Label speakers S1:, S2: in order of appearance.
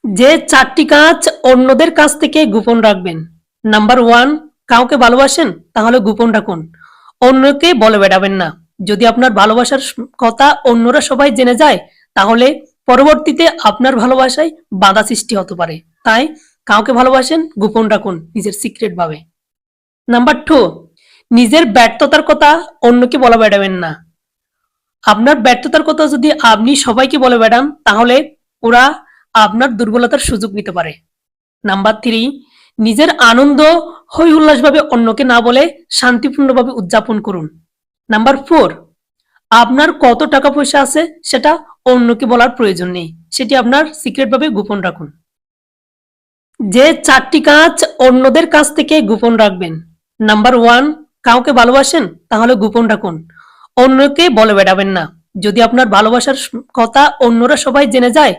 S1: যে ৪টি কাজ অন্যদের কাছ থেকে গোপন রাখবেন। নাম্বার 1, কাউকে ভালোবাসেন? তাহলে গোপন রাখুন। অন্যকে বলে বেড়াবেন না। যদি আপনার ভালোবাসার কথা অন্যরা সবাই জেনে যায়, তাহলে পরবর্তীতে আপনার ভালোবাসায় বাধা সৃষ্টি হতে পারে। তাই কাউকে ভালোবাসেন, গোপন রাখুন নিজের সিক্রেট ভাবে। নাম্বার 2, নিজের ব্যর্থতার কথা অন্যকে বলে বেড়াবেন না। আপনার ব্যর্থতার কথা যদি আপনি সবাইকে বলে বেড়ান, তাহলে ওরা আপনার দুর্বলতার সুযোগ নিতে পারে। নাম্বার 3, নিজের আনন্দ হৈ উল্লাসভাবে অন্যকে না বলে শান্তিপূর্ণভাবে উদযাপন করুন। নাম্বার 4, আপনার কত টাকা পয়সা আছে সেটা অন্যকে বলার প্রয়োজন নেই। সেটি আপনার সিক্রেট ভাবে গোপন রাখুন। যে 4টি কাজ অন্যদের কাছ থেকে গোপন রাখবেন। নাম্বার 1, কাউকে ভালোবাসেন? তাহলে গোপন রাখুন। অন্যকে বলে বেড়াবেন না। যদি আপনার ভালোবাসার কথা অন্যরা সবাই জেনে যায়,